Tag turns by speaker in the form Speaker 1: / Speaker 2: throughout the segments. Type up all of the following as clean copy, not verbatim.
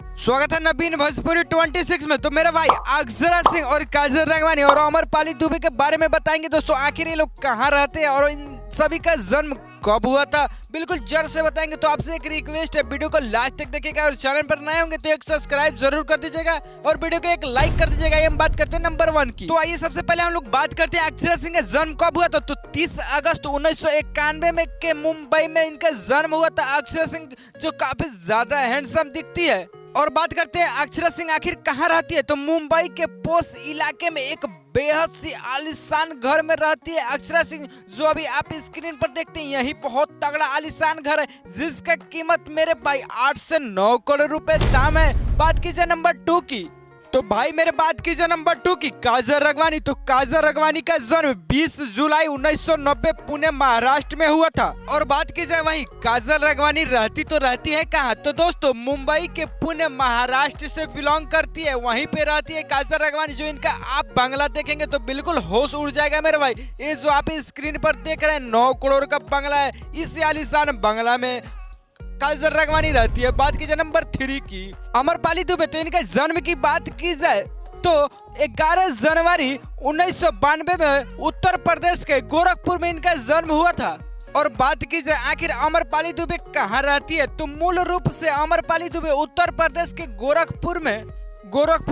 Speaker 1: स्वागत है नवीन भोजपुरी 26 में। तो मेरे भाई अक्षरा सिंह और काजल राघवानी और अमरपाली दुबे के बारे में बताएंगे दोस्तों। आखिर ये लोग कहाँ रहते हैं और इन सभी का जन्म कब हुआ था, बिल्कुल जड़ से बताएंगे। तो आपसे एक रिक्वेस्ट है, वीडियो को लास्ट तक देखिएगा और चैनल पर नए होंगे तो एक सब्सक्राइब जरूर कर दीजिएगा और वीडियो को एक लाइक कर दीजिएगा। ये हम बात करते हैं नंबर 1 की। तो आइए सबसे पहले हम लोग बात करते हैं अक्षरा सिंह का जन्म कब हुआ था। तो 30 अगस्त 1991 में के मुंबई में इनका जन्म हुआ था। अक्षरा सिंह जो काफी ज्यादा हैंडसम दिखती है। और बात करते हैं अक्षरा सिंह आखिर कहाँ रहती है। तो मुंबई के पोश इलाके में एक बेहद सी आलीशान घर में रहती है अक्षरा सिंह, जो अभी आप स्क्रीन पर देखते हैं। यही बहुत तगड़ा आलीशान घर है जिसका कीमत मेरे भाई 8 से 9 करोड़ रुपए दाम है। बात कीजिए नंबर 2 की। तो भाई मेरे बात कीजिए नंबर 2 की, काजल राघवानी। तो काजल राघवानी का जन्म 20 जुलाई 1990 पुणे महाराष्ट्र में हुआ था। और बात की जाए वहीं काजल राघवानी रहती है कहाँ, तो दोस्तों मुंबई के पुणे महाराष्ट्र से बिलोंग करती है। वहीं पे रहती है काजल राघवानी। जो इनका आप बंगला देखेंगे तो बिल्कुल होश उड़ जाएगा मेरे भाई। ये जो आप स्क्रीन पर देख रहे हैं 9 करोड़ का बंगला है। इस आलीशान बंगला में काजल राघवानी रहती है। बात की जाए नंबर 3 की, अमरपाली दुबे। तो इनके जन्म की बात की जाए तो 11 जनवरी 1992 में उत्तर प्रदेश के गोरखपुर में इनका जन्म हुआ था। और बात की जाए आखिर अमरपाली दुबे कहाँ रहती है, तो मूल रूप से अमरपाली दुबे उत्तर प्रदेश के गोरखपुर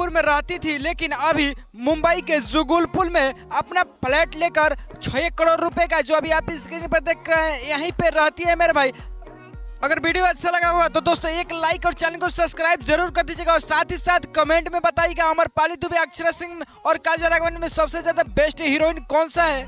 Speaker 1: में रहती थी, लेकिन अभी मुंबई के जुगुलपुर में अपना फ्लैट लेकर 6 करोड़ रुपए का, जो अभी आप स्क्रीन पर देख रहे हैं, यहीं पे रहती है मेरे भाई। अगर वीडियो अच्छा लगा हुआ तो दोस्तों एक लाइक और चैनल को सब्सक्राइब जरूर कर दीजिएगा और साथ ही साथ कमेंट में बताइएगा अमरपाली दुबे, अक्षरा सिंह और काजल राघवानी में सबसे ज्यादा बेस्ट हीरोइन कौन सा है।